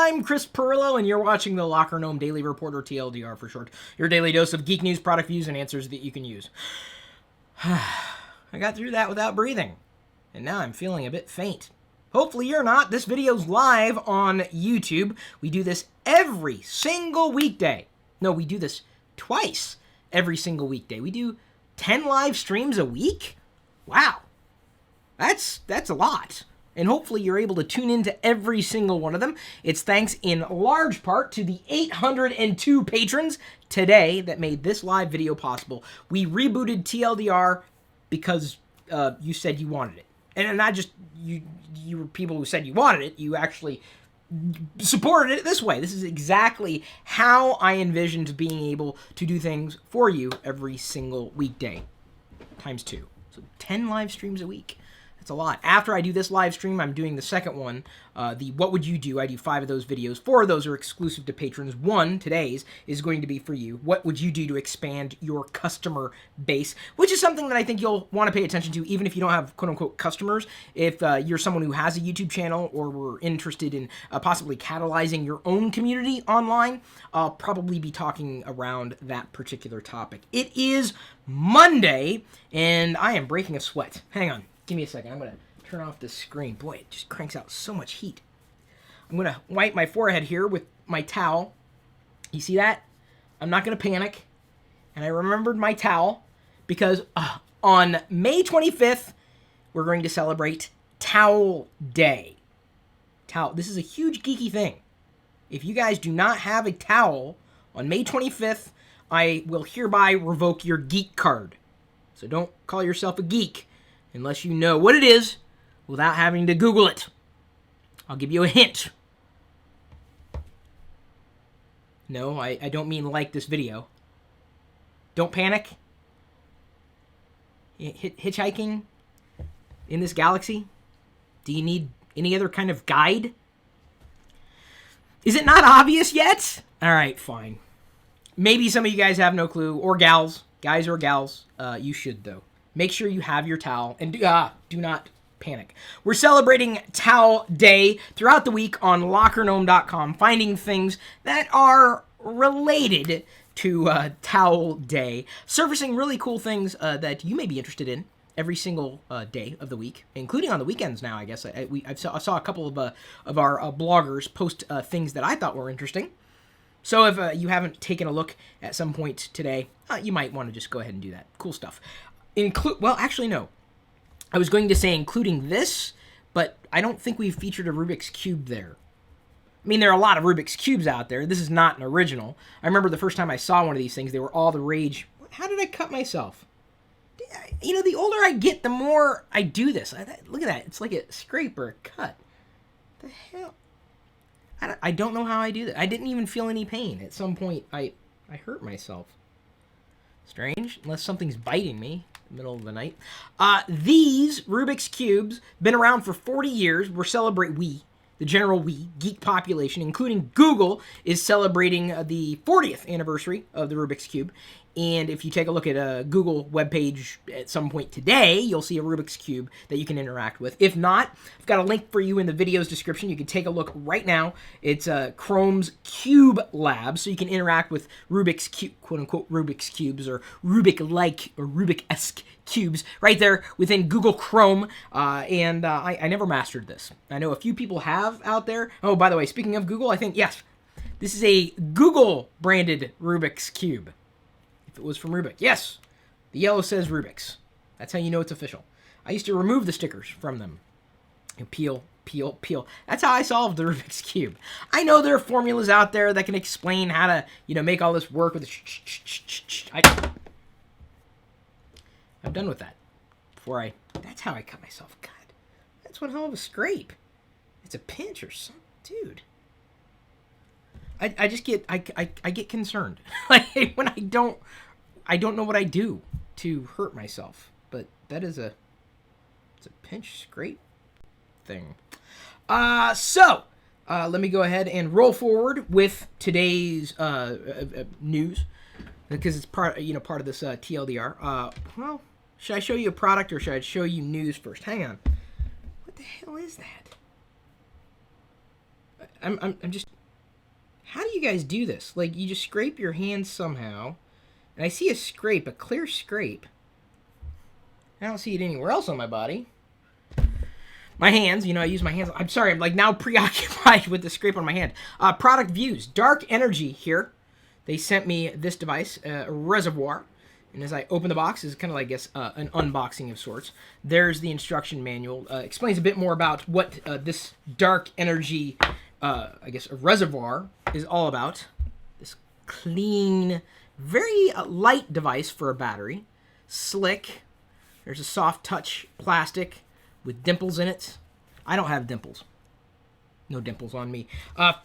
I'm Chris Pirillo, and you're watching the LockerGnome Daily Report, or TLDR for short. Your daily dose of geek news, product views, and answers that you can use. I got through that without breathing, and now I'm feeling a bit faint. Hopefully you're not. This video's live on YouTube. We do this every single weekday. No, we do this twice every single weekday. We do 10 live streams a week? Wow. That's a lot. And hopefully you're able to tune into every single one of them. It's thanks in large part to the 802 patrons today that made this live video possible. We rebooted TLDR because you said you wanted it. And not just you were people who said you wanted it, you actually supported it this way. This is exactly how I envisioned being able to do things for you every single weekday. Times 2. So 10 live streams a week. That's a lot. After I do this live stream, I'm doing the second one, the What Would You Do? I do 5 of those videos. 4 of those are exclusive to patrons. 1, today's, is going to be for you. What would you do to expand your customer base? Which is something that I think you'll want to pay attention to, even if you don't have quote-unquote customers. If you're someone who has a YouTube channel or were interested in possibly catalyzing your own community online, I'll probably be talking around that particular topic. It is Monday, and I am breaking a sweat. Hang on. Give me a second. I'm going to turn off this screen. Boy, it just cranks out so much heat. I'm going to wipe my forehead here with my towel. You see that? I'm not going to panic. And I remembered my towel because on May 25th, we're going to celebrate Towel Day. This is a huge geeky thing. If you guys do not have a towel on May 25th, I will hereby revoke your geek card. So don't call yourself a geek unless you know what it is without having to Google it. I'll give you a hint. No, I don't mean like this video. Don't panic. Hitchhiking in this galaxy? Do you need any other kind of guide? Is it not obvious yet? All right, fine. Maybe some of you guys have no clue, or gals. Guys or gals. You should, though. Make sure you have your towel, and do not panic. We're celebrating Towel Day throughout the week on LockerGnome.com, finding things that are related to Towel Day, surfacing really cool things that you may be interested in every single day of the week, including on the weekends now, I guess. I saw a couple of our bloggers post things that I thought were interesting. So if you haven't taken a look at some point today, you might want to just go ahead and do that. Cool stuff. Well, actually, no. I was going to say including this, but I don't think we've featured a Rubik's Cube there. I mean, there are a lot of Rubik's Cubes out there. This is not an original. I remember the first time I saw one of these things, they were all the rage. How did I cut myself? You know, the older I get, the more I do this. Look at that. It's like a scrape or a cut. What the hell? I don't know how I do that. I didn't even feel any pain. At some point, I hurt myself. Strange, unless something's biting me in the middle of the night. These Rubik's Cubes, been around for 40 years. The general geek population, including Google, is celebrating the 40th anniversary of the Rubik's Cube. And if you take a look at a Google webpage at some point today, you'll see a Rubik's Cube that you can interact with. If not, I've got a link for you in the video's description. You can take a look right now. It's Chrome's Cube Lab, so you can interact with Rubik's Cube, quote-unquote Rubik's Cubes, or Rubik-like, or Rubik-esque cubes, right there within Google Chrome. I never mastered this. I know a few people have out there. Oh, by the way, speaking of Google, I think, yes, this is a Google-branded Rubik's Cube. It was from Rubik. Yes, the yellow says Rubik's. That's how you know it's official. I used to remove the stickers from them. And peel. That's how I solved the Rubik's Cube. I know there are formulas out there that can explain how to, make all this work with the I'm done with that. That's how I cut myself. God, that's one hell of a scrape. It's a pinch or something, dude. I just get I get concerned like when I don't know what I do to hurt myself, but that is it's a pinch scrape thing. So let me go ahead and roll forward with today's news, because it's part of this TLDR. Well, should I show you a product or should I show you news first? Hang on. What the hell is that? I'm just How do you guys do this? Like, you just scrape your hands somehow. And I see a scrape, a clear scrape. I don't see it anywhere else on my body. My hands, you know, I use my hands. I'm sorry, I'm like now preoccupied with the scrape on my hand. Product views. Dark Energy here. They sent me this device, Reservoir. And as I open the box, it's kind of like, I guess, an unboxing of sorts. There's the instruction manual. Explains a bit more about what this Dark Energy, I guess, Reservoir is all about. This clean, very light device for a battery. Slick. There's a soft touch plastic with dimples in it. I don't have dimples. No dimples on me.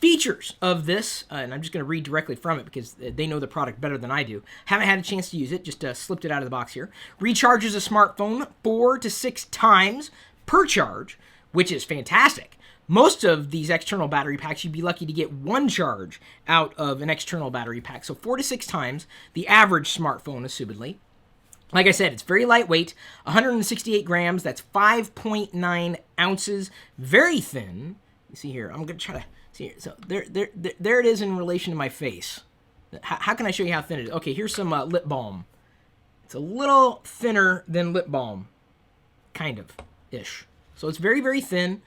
Features of this, and I'm just going to read directly from it because they know the product better than I do. Haven't had a chance to use it, just slipped it out of the box here. Recharges a smartphone 4 to 6 times per charge, which is fantastic. Most of these external battery packs, you'd be lucky to get 1 charge out of an external battery pack. So 4 to 6 times the average smartphone, assumedly. Like I said, it's very lightweight, 168 grams, that's 5.9 ounces, very thin. You see here, I'm going to try to see here. So there it is in relation to my face. How can I show you how thin it is? Okay, here's some lip balm. It's a little thinner than lip balm, kind of-ish. So it's very, very thin,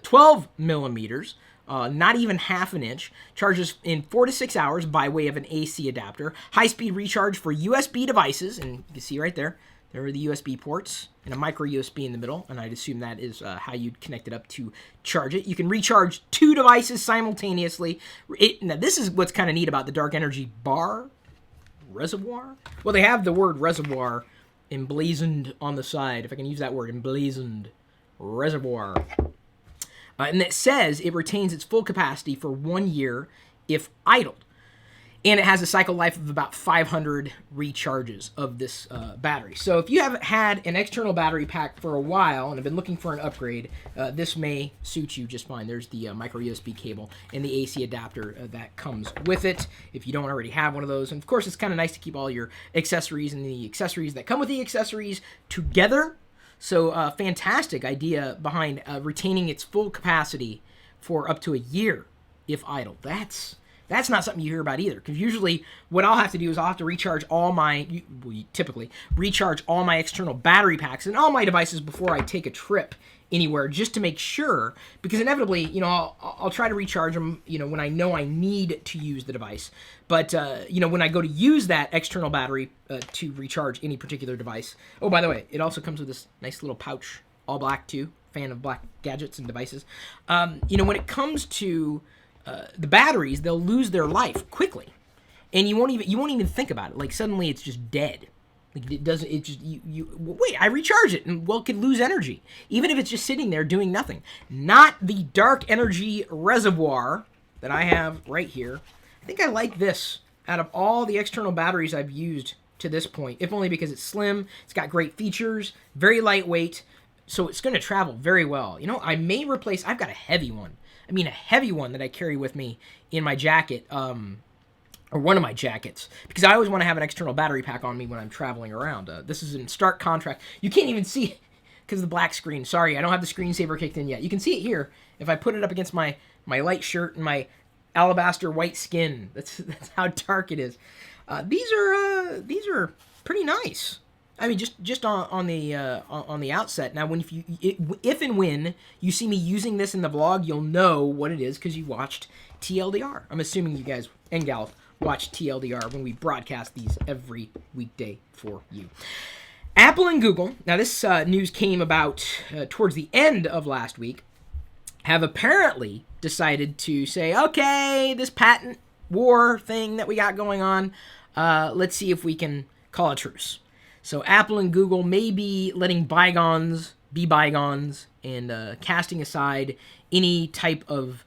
12 millimeters. Not even half an inch. Charges in 4 to 6 hours by way of an AC adapter. High-speed recharge for USB devices, and you can see right there, there are the USB ports and a micro USB in the middle, and I'd assume that is how you'd connect it up to charge it. You can recharge 2 devices simultaneously. Now, this is what's kind of neat about the Dark Energy bar. Reservoir? Well, they have the word reservoir emblazoned on the side, if I can use that word, emblazoned. Reservoir. And it says it retains its full capacity for 1 year if idled. And it has a cycle life of about 500 recharges of this battery. So if you haven't had an external battery pack for a while and have been looking for an upgrade, this may suit you just fine. There's the micro USB cable and the AC adapter that comes with it if you don't already have one of those. And of course, it's kind of nice to keep all your accessories and the accessories that come with the accessories together. So fantastic idea behind retaining its full capacity for up to a year if idle. That's not something you hear about either, because usually what I'll have to do is I'll have to recharge all my, typically, recharge all my external battery packs and all my devices before I take a trip anywhere just to make sure, because inevitably, you know, I'll try to recharge them, you know, when I know I need to use the device. But, you know, when I go to use that external battery to recharge any particular device. Oh, by the way, it also comes with this nice little pouch, all black too. Fan of black gadgets and devices. You know, when it comes to the batteries, they'll lose their life quickly. And you won't even think about it. Like, suddenly it's just dead. Like, it doesn't, it just, wait, I recharge it, and, well, it could lose energy. Even if it's just sitting there doing nothing. Not the Dark Energy Reservoir that I have right here. I think I like this out of all the external batteries I've used to this point, if only because it's slim, it's got great features, very lightweight, so it's going to travel very well. You know, I may replace, I've got a heavy one. I mean, a heavy one that I carry with me in my jacket, or one of my jackets, because I always want to have an external battery pack on me when I'm traveling around. This is in stark contrast. You can't even see it because of the black screen. Sorry, I don't have the screensaver kicked in yet. You can see it here if I put it up against my light shirt and my alabaster white skin. That's how dark it is. These are pretty nice. I mean, just on the outset. Now, if and when you see me using this in the vlog, you'll know what it is because you watched TLDR. I'm assuming you guys and gals watch TLDR when we broadcast these every weekday for you. Apple and Google, now this news came about towards the end of last week, have apparently decided to say, okay, this patent war thing that we got going on, let's see if we can call a truce. So Apple and Google may be letting bygones be bygones and casting aside any type of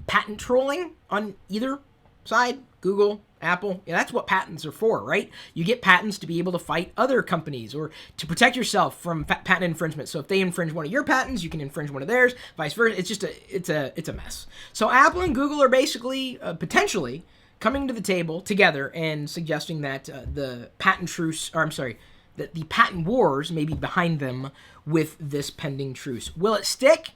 patent trolling on either side, Google, Apple. Yeah, that's what patents are for, right? You get patents to be able to fight other companies or to protect yourself from patent infringement. So if they infringe one of your patents, you can infringe one of theirs, vice versa. It's just it's a mess. So Apple and Google are basically potentially coming to the table together and suggesting that the patent truce, or I'm sorry, that the patent wars may be behind them with this pending truce. Will it stick?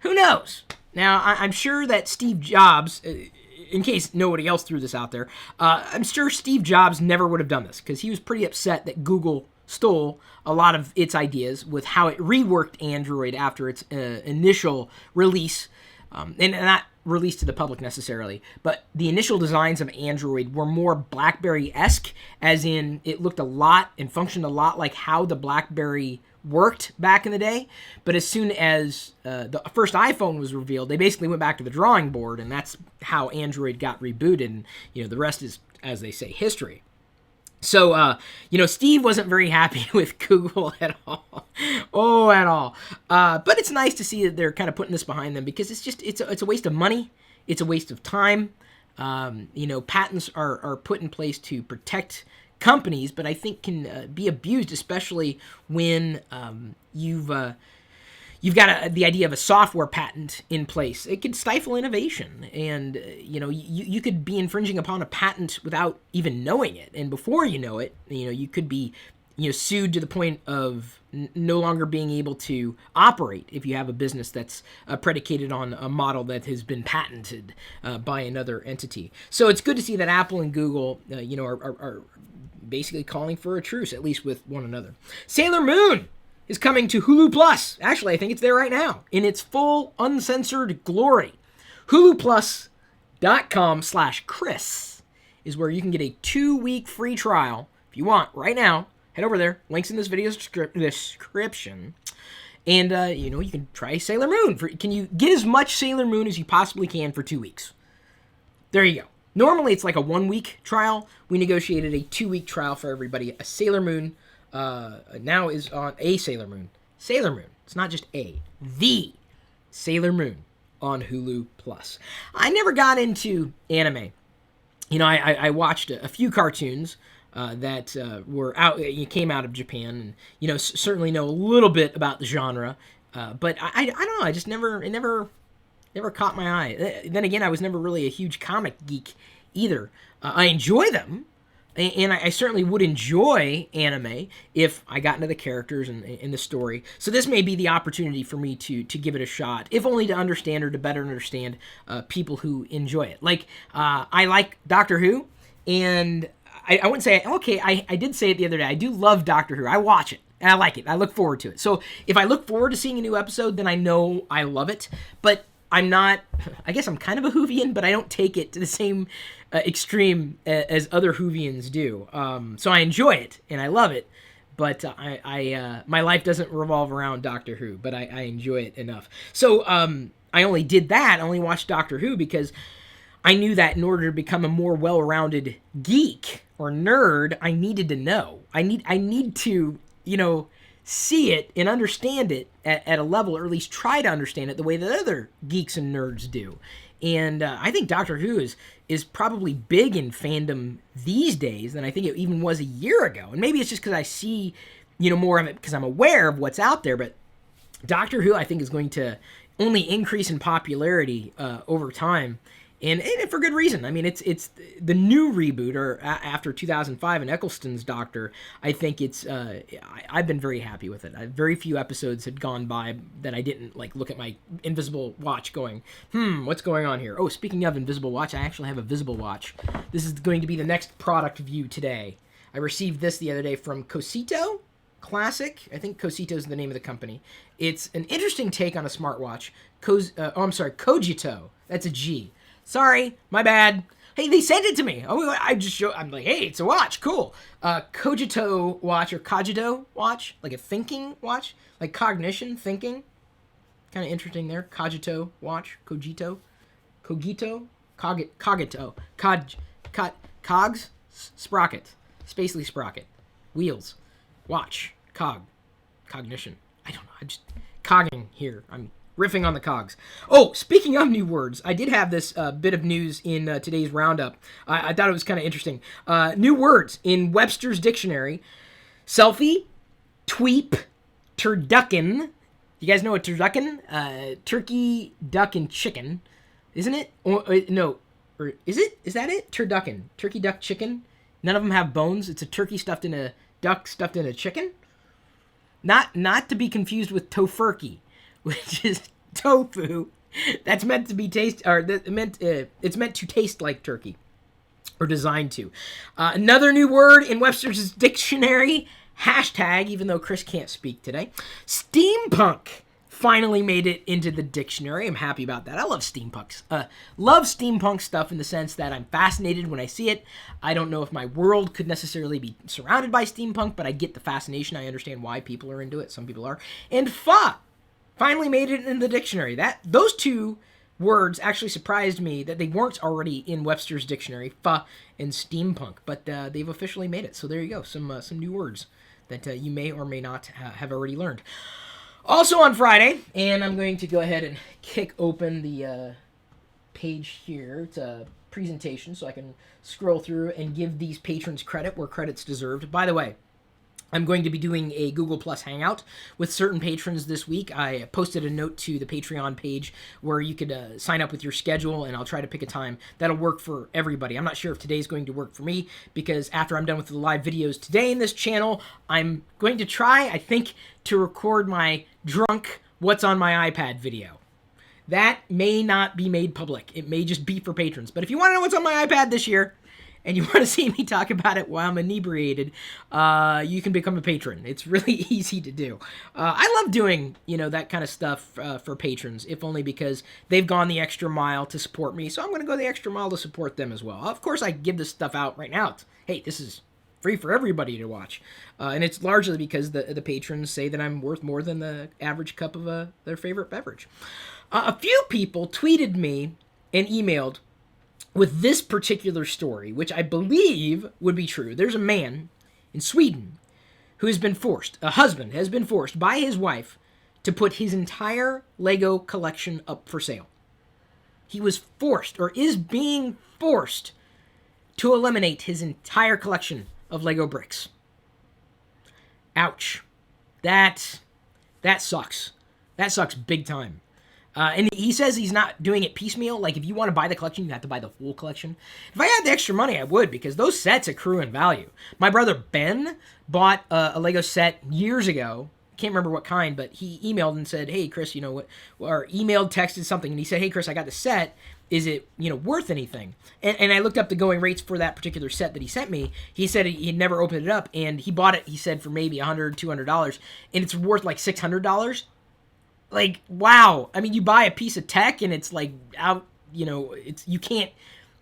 Who knows? Now, I'm sure that Steve Jobs, in case nobody else threw this out there, I'm sure Steve Jobs never would have done this because he was pretty upset that Google stole a lot of its ideas with how it reworked Android after its initial release, and not released to the public necessarily, but the initial designs of Android were more BlackBerry-esque, as in it looked a lot and functioned a lot like how the BlackBerry worked back in the day. But as soon as the first iPhone was revealed, they basically went back to the drawing board, and that's how Android got rebooted, and the rest is, as they say, history. So, Steve wasn't very happy with Google at all. Oh, at all. But it's nice to see that they're kind of putting this behind them, because it's a waste of money. It's a waste of time. Patents are put in place to protect companies, but I think can be abused, especially when you've got the idea of a software patent in place. It could stifle innovation, and you could be infringing upon a patent without even knowing it, and before you know it, you could be sued to the point of no longer being able to operate if you have a business that's predicated on a model that has been patented by another entity. So it's good to see that Apple and Google are basically calling for a truce, at least with one another. Sailor Moon is coming to Hulu Plus. Actually, I think it's there right now in its full uncensored glory. HuluPlus.com/Chris is where you can get a 2-week free trial if you want right now. Head over there. Links in this video's description. And, you can try Sailor Moon. Can you get as much Sailor Moon as you possibly can for 2 weeks? There you go. Normally, it's like a 1-week trial. We negotiated a 2-week trial for everybody. A Sailor Moon now is on a Sailor Moon. Sailor Moon. It's not just the Sailor Moon on Hulu Plus. I never got into anime. I watched a few cartoons that were out. Came out of Japan, and certainly know a little bit about the genre. But I don't know. I just never caught my eye. Then again, I was never really a huge comic geek either. I enjoy them, and I certainly would enjoy anime if I got into the characters and the story. So this may be the opportunity for me to give it a shot, if only to understand or to better understand people who enjoy it. Like, I like Doctor Who, and I wouldn't say, okay, I did say it the other day. I do love Doctor Who. I watch it, and I like it. I look forward to it. So if I look forward to seeing a new episode, then I know I love it. But I'm not, I guess I'm kind of a Whovian, but I don't take it to the same extreme as other Whovians do. So I enjoy it, and I love it, but my life doesn't revolve around Doctor Who, but I enjoy it enough. So I only did that, I only watched Doctor Who because I knew that in order to become a more well-rounded geek or nerd, I needed to know. I need to, see it and understand it at a level, or at least try to understand it the way that other geeks and nerds do. And I think Doctor Who is probably big in fandom these days than I think it even was a year ago. And maybe it's just because I see, more of it because I'm aware of what's out there. But Doctor Who, I think, is going to only increase in popularity over time. And for good reason. I mean, it's the new reboot, or after 2005 and Eccleston's Doctor. I think it's I've been very happy with it. Very few episodes had gone by that I didn't look at my invisible watch going, what's going on here? Oh, speaking of invisible watch, I actually have a visible watch. This is going to be the next product review today. I received this the other day from Cojito Classic. I think Cojito is the name of the company. It's an interesting take on a smartwatch. Cojito. That's a G. Sorry, my bad. Hey, they sent it to me. Oh, I'm like, hey, it's a watch. Cool. Cojito watch, or Cogito watch, like a thinking watch, like cognition, thinking. Kind of interesting there. Cogito watch, Cogito, cogs, sprocket, spacely sprocket, wheels, watch, cognition. I don't know. I'm just cogging here. I'm riffing on the cogs. Oh, speaking of new words, I did have this bit of news in today's roundup. I thought it was kind of interesting. New words in Webster's dictionary: selfie, tweep, turducken. You guys know what turducken? Turkey, duck, and chicken, isn't it? No, or is it? Is that it? Turducken, turkey, duck, chicken. None of them have bones. It's a turkey stuffed in a duck stuffed in a chicken. Not to be confused with tofurkey, which is tofu That's meant to be it's meant to taste like turkey, or designed to. Another new word in Webster's dictionary, hashtag, even though Chris can't speak today, steampunk finally made it into the dictionary. I'm happy about that. I love steampunks. Love steampunk stuff in the sense that I'm fascinated when I see it. I don't know if my world could necessarily be surrounded by steampunk, but I get the fascination. I understand why people are into it. Some people are. And fa finally made it in the dictionary. Those two words actually surprised me that they weren't already in Webster's dictionary, fa and steampunk, but they've officially made it. So there you go, some new words that you may or may not have already learned. Also on Friday, and I'm going to go ahead and kick open the page here. It's a presentation, so I can scroll through and give these patrons credit where credit's deserved. By the way, I'm going to be doing a Google Plus Hangout with certain patrons this week. I posted a note to the Patreon page where you could sign up with your schedule, and I'll try to pick a time that'll work for everybody. I'm not sure if today's going to work for me, because after I'm done with the live videos today in this channel, I'm going to try, I think, to record my drunk What's on My iPad video. That may not be made public. It may just be for patrons. But if you want to know what's on my iPad this year, and you want to see me talk about it while I'm inebriated, you can become a patron. It's really easy to do. I love doing, that kind of stuff for patrons, if only because they've gone the extra mile to support me. So I'm going to go the extra mile to support them as well. Of course, I give this stuff out right now. Hey, this is free for everybody to watch. And it's largely because the patrons say that I'm worth more than the average cup of their favorite beverage. A few people tweeted me and emailed with this particular story, which I believe would be true. There's a man in Sweden who has been forced, a husband has been forced by his wife to put his entire Lego collection up for sale. He was forced, or is being forced, to eliminate his entire collection of Lego bricks. Ouch. That sucks. That sucks big time. And he says he's not doing it piecemeal. Like, if you want to buy the collection, you have to buy the full collection. If I had the extra money, I would, because those sets accrue in value. My brother Ben bought a Lego set years ago. Can't remember what kind, but he emailed and said, hey, Chris, what, or emailed, texted something, and he said, hey, Chris, I got the set. Is it, worth anything? And I looked up the going rates for that particular set that he sent me. He said he had never opened it up, and he bought it, he said, for maybe $100, $200, and it's worth like $600. Like, wow. I mean, you buy a piece of tech, and it's like out, you can't.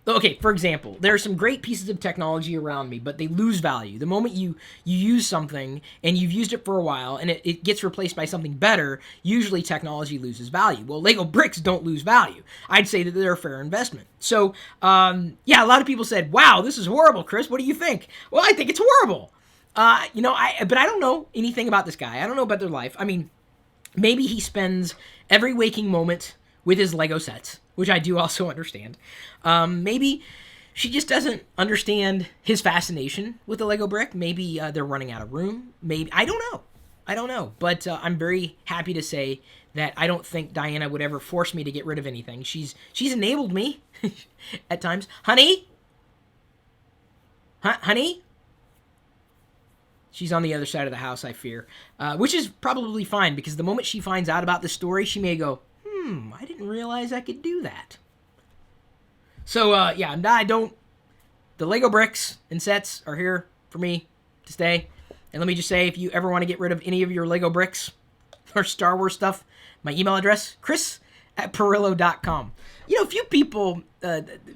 Okay, for example, there are some great pieces of technology around me, but they lose value. The moment you use something and you've used it for a while and it gets replaced by something better, usually technology loses value. Well, Lego bricks don't lose value. I'd say that they're a fair investment. So, yeah, a lot of people said, wow, this is horrible, Chris. What do you think? Well, I think it's horrible. But I don't know anything about this guy. I don't know about their life. I mean, maybe he spends every waking moment with his Lego sets, which I do also understand. Maybe she just doesn't understand his fascination with the Lego brick. Maybe they're running out of room. Maybe, I don't know. But I'm very happy to say that I don't think Diana would ever force me to get rid of anything. She's enabled me at times. Honey? Honey? She's on the other side of the house, I fear. Which is probably fine, because the moment she finds out about the story, she may go, I didn't realize I could do that. So, yeah, the Lego bricks and sets are here for me to stay. And let me just say, if you ever want to get rid of any of your Lego bricks or Star Wars stuff, my email address, chris@pirillo.com. A few people,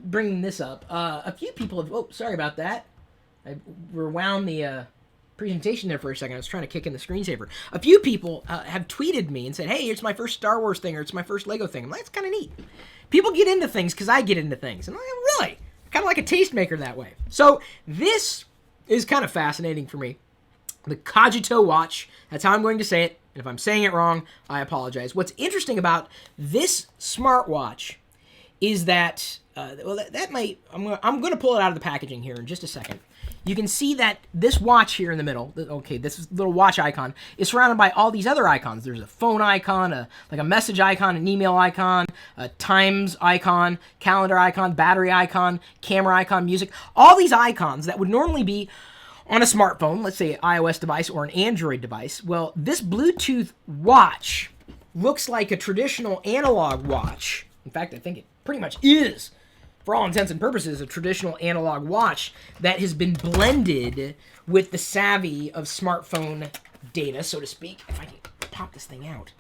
bringing this up, a few people have, oh, sorry about that. I rewound the, presentation there for a second. I was trying to kick in the screensaver. A few people have tweeted me and said, hey, it's my first Star Wars thing, or it's my first Lego thing. I'm like, that's kind of neat. People get into things because I get into things. And I'm like, really? Kind of like a tastemaker that way. So this is kind of fascinating for me. The Cojito watch. That's how I'm going to say it. And if I'm saying it wrong, I apologize. What's interesting about this smartwatch is that, that might, I'm going to pull it out of the packaging here in just a second. You can see that this watch here in the middle, okay, this little watch icon, is surrounded by all these other icons. There's a phone icon, like a message icon, an email icon, a times icon, calendar icon, battery icon, camera icon, music. All these icons that would normally be on a smartphone, let's say an iOS device or an Android device. Well, this Bluetooth watch looks like a traditional analog watch. In fact, I think it pretty much is, for all intents and purposes, a traditional analog watch that has been blended with the savvy of smartphone data, so to speak. If I can pop this thing out.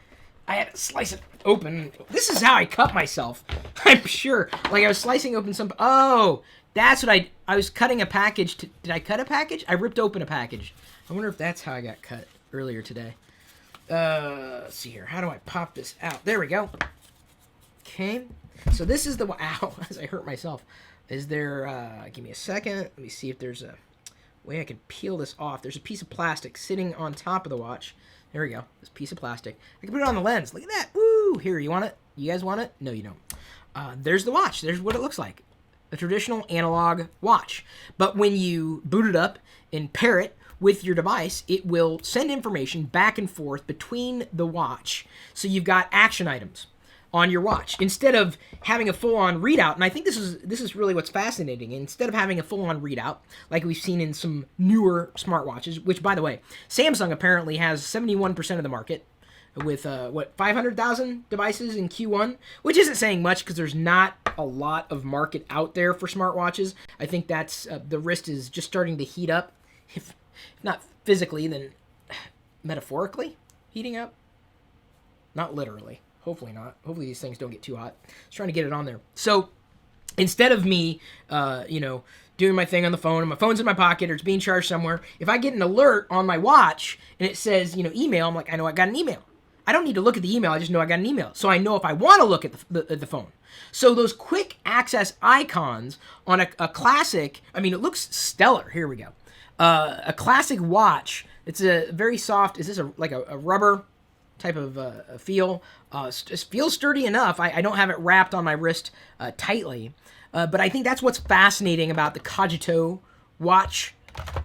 I had to slice it open. This is how I cut myself, I'm sure. Like, I was slicing open some... Oh, that's what I was cutting a package. Did I cut a package? I ripped open a package. I wonder if that's how I got cut earlier today. Let's see here. How do I pop this out? There we go. Okay. So this is the... Ow, as I hurt myself. Is there... give me a second. Let me see if there's a way I can peel this off. There's a piece of plastic sitting on top of the watch. There we go. This piece of plastic. I can put it on the lens. Look at that. Woo! Here, you want it? You guys want it? No, you don't. There's the watch. There's what it looks like. A traditional analog watch. But when you boot it up and pair it with your device, it will send information back and forth between the watch. So you've got action items on your watch instead of having a full-on readout. And I think this is really what's fascinating. Instead of having a full-on readout like we've seen in some newer smartwatches, which, by the way, Samsung apparently has 71% of the market with 500,000 devices in Q1, which isn't saying much because there's not a lot of market out there for smartwatches. I think that's the wrist is just starting to heat up, if not physically, then metaphorically heating up. Not literally. Hopefully not. Hopefully these things don't get too hot. Just trying to get it on there. So instead of me, doing my thing on the phone, and my phone's in my pocket, or it's being charged somewhere, if I get an alert on my watch and it says, email, I'm like, I know I got an email. I don't need to look at the email. I just know I got an email. So I know if I want to look at the phone. So those quick access icons on a classic, I mean, it looks stellar. Here we go. A classic watch. It's a very soft, is this like a rubber type of feel? It feels sturdy enough. I don't have it wrapped on my wrist tightly. But I think that's what's fascinating about the Cojito watch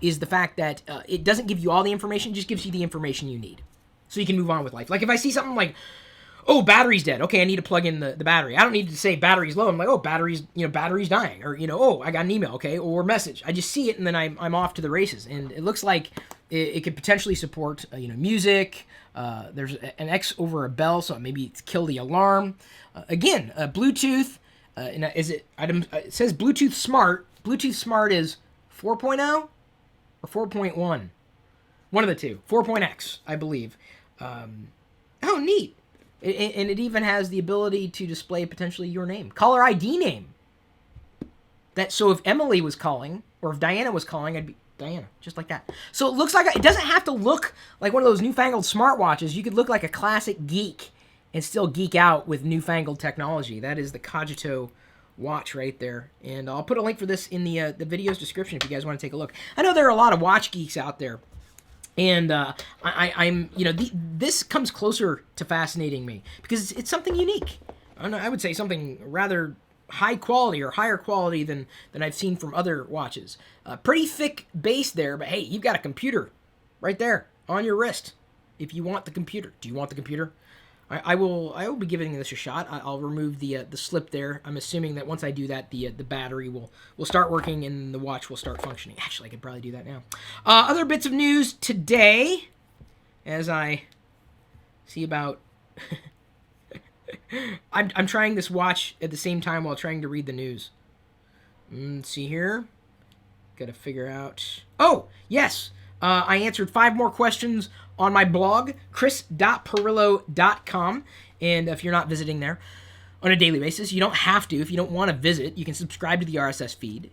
is the fact that it doesn't give you all the information, it just gives you the information you need. So you can move on with life. Like if I see something like, oh, battery's dead. Okay, I need to plug in the battery. I don't need to say battery's low. I'm like, oh, battery's dying. Or, oh, I got an email, okay, or message. I just see it and then I'm off to the races. And it looks like it could potentially support, music. There's an X over a bell, so maybe it's kill the alarm. Again, Bluetooth. It says Bluetooth Smart. Bluetooth Smart is 4.0 or 4.1? One of the two. 4.x, I believe. Oh, neat. And it even has the ability to display potentially your name. Caller ID name. So if Emily was calling, or if Diana was calling, I'd be Diana, just like that. So it looks like, it doesn't have to look like one of those newfangled smartwatches. You could look like a classic geek and still geek out with newfangled technology. That is the Cojito watch right there. And I'll put a link for this in the video's description if you guys want to take a look. I know there are a lot of watch geeks out there. And I'm this comes closer to fascinating me because it's something unique. I would say something rather high quality or higher quality than I've seen from other watches. Pretty thick base there, but hey, you've got a computer right there on your wrist. If you want the computer, do you want the computer? I will be giving this a shot. I'll remove the slip there. I'm assuming that once I do that, the battery will start working and the watch will start functioning. Actually, I could probably do that now. Other bits of news today, as I see about... I'm trying this watch at the same time while trying to read the news. Let's see here. Gotta figure out... Oh, yes! I answered 5 more questions on my blog, chris.pirillo.com. And if you're not visiting there on a daily basis, you don't have to. If you don't want to visit, you can subscribe to the RSS feed.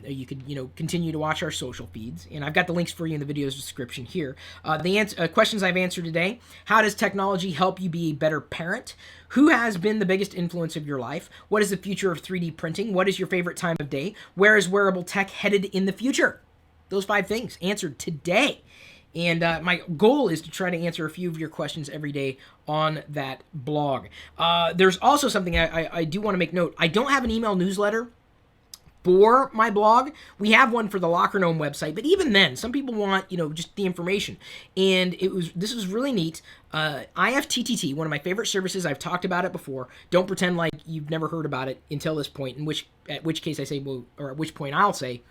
You could, continue to watch our social feeds. And I've got the links for you in the video's description here. The questions I've answered today: how does technology help you be a better parent? Who has been the biggest influence of your life? What is the future of 3D printing? What is your favorite time of day? Where is wearable tech headed in the future? Those 5 things answered today. And my goal is to try to answer a few of your questions every day on that blog. There's also something I do want to make note. I don't have an email newsletter for my blog. We have one for the LockerGnome website, but even then, some people want, just the information. And this was really neat. IFTTT, one of my favorite services. I've talked about it before. Don't pretend like you've never heard about it until this point, at which case I say, well, or at which point I'll say,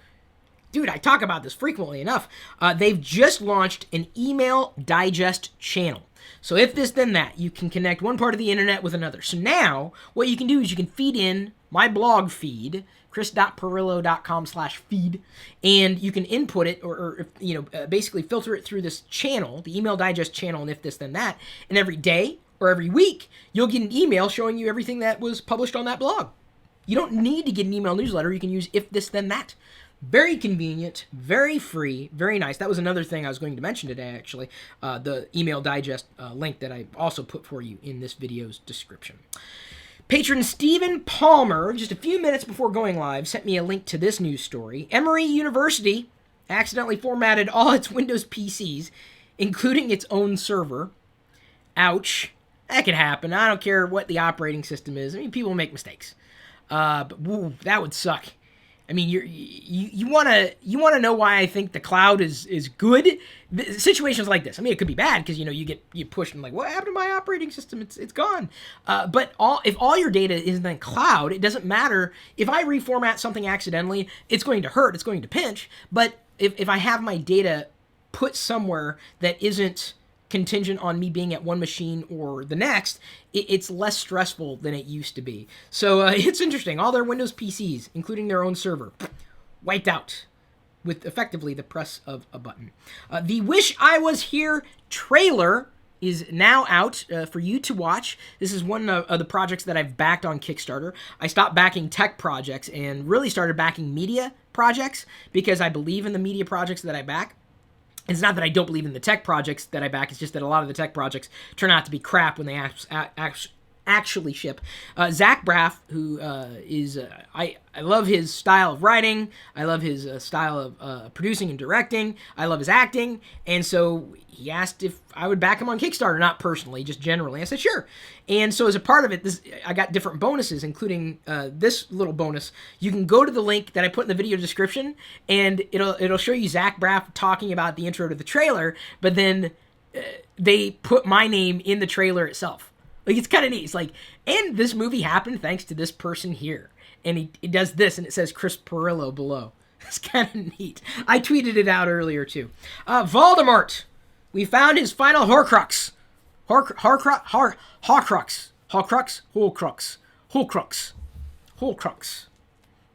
dude, I talk about this frequently enough. They've just launched an email digest channel. So if this, then that, you can connect one part of the internet with another. So now what you can do is you can feed in my blog feed, chris.pirillo.com/feed, and you can input it or basically filter it through this channel, the email digest channel, and if this, then that. And every day or every week, you'll get an email showing you everything that was published on that blog. You don't need to get an email newsletter. You can use if this, then that. Very convenient, very free, very nice. That was another thing I was going to mention today, actually. The email digest link that I also put for you in this video's description. Patron Stephen Palmer, just a few minutes before going live, sent me a link to this news story. Emory University accidentally formatted all its Windows PCs, including its own server. Ouch. That could happen. I don't care what the operating system is. I mean, people make mistakes. But woo, that would suck. I mean, you want to know why I think the cloud is good? Situations like this. I mean, it could be bad because you push and like, what happened to my operating system? It's gone. But if all your data is in the cloud, it doesn't matter if I reformat something accidentally. It's going to hurt. It's going to pinch. But if I have my data put somewhere that isn't contingent on me being at one machine or the next, it's less stressful than it used to be. So it's interesting. All their Windows PCs, including their own server, wiped out with effectively the press of a button. The Wish I Was Here trailer is now out for you to watch. This is one of the projects that I've backed on Kickstarter. I stopped backing tech projects and really started backing media projects because I believe in the media projects that I back. It's not that I don't believe in the tech projects that I back. It's just that a lot of the tech projects turn out to be crap when they actually ship. Zach Braff, who is... I love his style of writing. I love his style of producing and directing. I love his acting. And so he asked if I would back him on Kickstarter. Not personally, just generally. I said, sure. And so as a part of it, I got different bonuses, including this little bonus. You can go to the link that I put in the video description, and it'll show you Zach Braff talking about the intro to the trailer, but then they put my name in the trailer itself. Like, it's kind of neat. It's like, and this movie happened thanks to this person here. And he does this, and it says Chris Pirillo below. It's kind of neat. I tweeted it out earlier, too. Voldemort. We found his final Horcrux. Horcrux.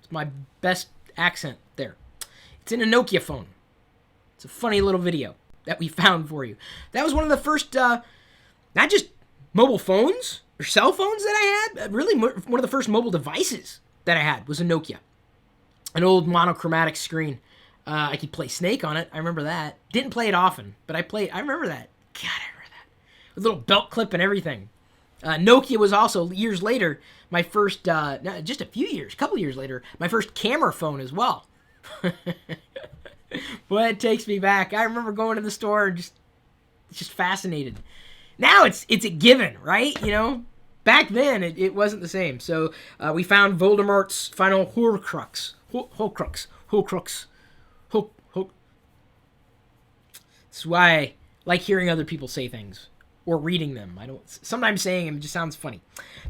It's my best accent there. It's in a Nokia phone. It's a funny little video that we found for you. That was one of the first, not just mobile phones or cell phones that I had. Really, one of the first mobile devices that I had was a Nokia. An old monochromatic screen. I could play Snake on it. I remember that. Didn't play it often, but I remember that. God, I remember that. With a little belt clip and everything. Nokia was also, years later, my first, just a couple years later, my first camera phone as well. Boy, it takes me back. I remember going to the store and just fascinated. Now it's a given, right? Back then it wasn't the same. So we found Voldemort's final Horcrux. Horcrux. This is why I like hearing other people say things or reading them. Sometimes saying them just sounds funny.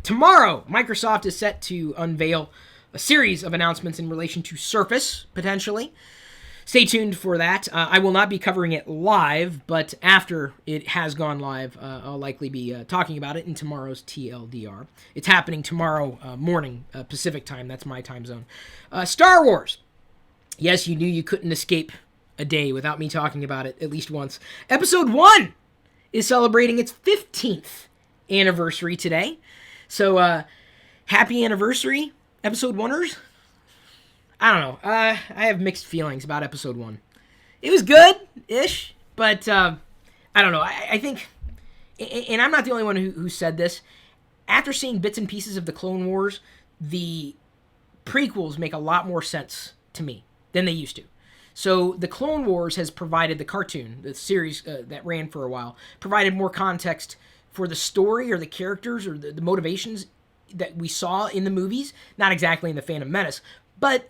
Tomorrow, Microsoft is set to unveil a series of announcements in relation to Surface, potentially. Stay tuned for that. I will not be covering it live, but after it has gone live, I'll likely be talking about it in tomorrow's TLDR. It's happening tomorrow morning, Pacific time. That's my time zone. Star Wars. Yes, you knew you couldn't escape a day without me talking about it at least once. Episode 1 is celebrating its 15th anniversary today. So, happy anniversary, Episode 1ers. I don't know. I have mixed feelings about Episode 1. It was good-ish, but I don't know. I think, and I'm not the only one who said this, after seeing bits and pieces of the Clone Wars, the prequels make a lot more sense to me than they used to. So the Clone Wars has provided, the cartoon, the series that ran for a while, provided more context for the story or the characters or the motivations that we saw in the movies. Not exactly in The Phantom Menace, but...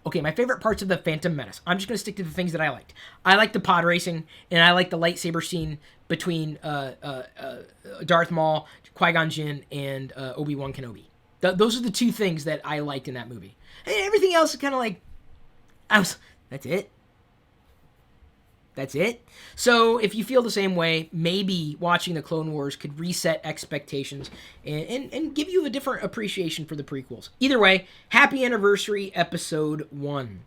Okay, my favorite parts of The Phantom Menace. I'm just going to stick to the things that I liked. I liked the pod racing, and I liked the lightsaber scene between Darth Maul, Qui-Gon Jinn, and Obi-Wan Kenobi. Those are the two things that I liked in that movie. And everything else is kind of like, that's it. That's it. So if you feel the same way, maybe watching the Clone Wars could reset expectations and give you a different appreciation for the prequels. Either way, happy anniversary, episode 1.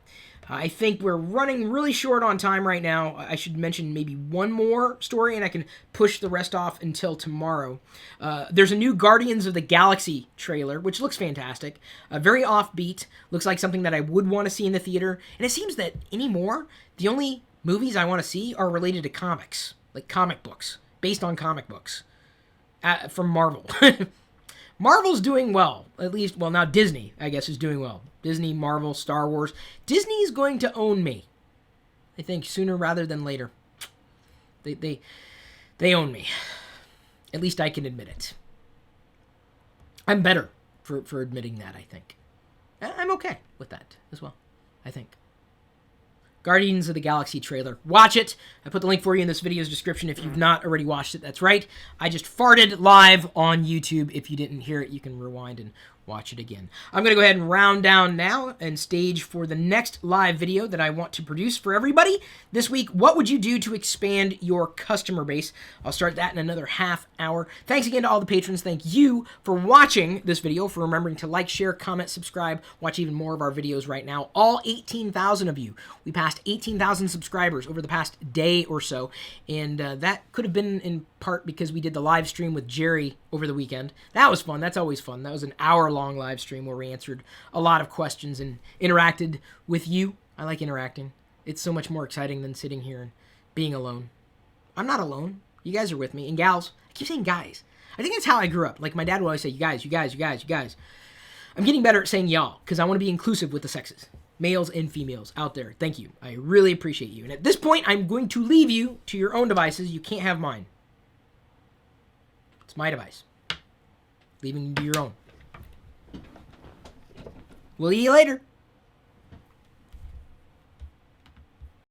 I think we're running really short on time right now. I should mention maybe one more story, and I can push the rest off until tomorrow. There's a new Guardians of the Galaxy trailer, which looks fantastic. Very offbeat. Looks like something that I would want to see in the theater. And it seems that anymore, the only movies I want to see are related to comics, like comic books, based on comic books from Marvel. Marvel's doing well, at least, well, now Disney, I guess, is doing well. Disney, Marvel, Star Wars. Disney is going to own me, I think, sooner rather than later. They own me. At least I can admit it. I'm better for admitting that, I think. I'm okay with that as well, I think. Guardians of the Galaxy trailer. Watch it. I put the link for you in this video's description if you've not already watched it. That's right. I just farted live on YouTube. If you didn't hear it, you can rewind and watch it again. I'm going to go ahead and round down now and stage for the next live video that I want to produce for everybody. This week, what would you do to expand your customer base? I'll start that in another half hour. Thanks again to all the patrons. Thank you for watching this video, for remembering to like, share, comment, subscribe, watch even more of our videos right now. All 18,000 of you. We passed 18,000 subscribers over the past day or so, and that could have been in part because we did the live stream with Jerry over the weekend. That was fun. That's always fun. That was an hour-long live stream where we answered a lot of questions and interacted with you. I like interacting. It's so much more exciting than sitting here and being alone. I'm not alone. You guys are with me. And gals. I keep saying guys. I think that's how I grew up. Like, my dad would always say, you guys, you guys, you guys, you guys. I'm getting better at saying y'all because I want to be inclusive with the sexes. Males and females out there. Thank you. I really appreciate you. And at this point, I'm going to leave you to your own devices. You can't have mine. It's my device. Leaving you to your own. We'll see you later.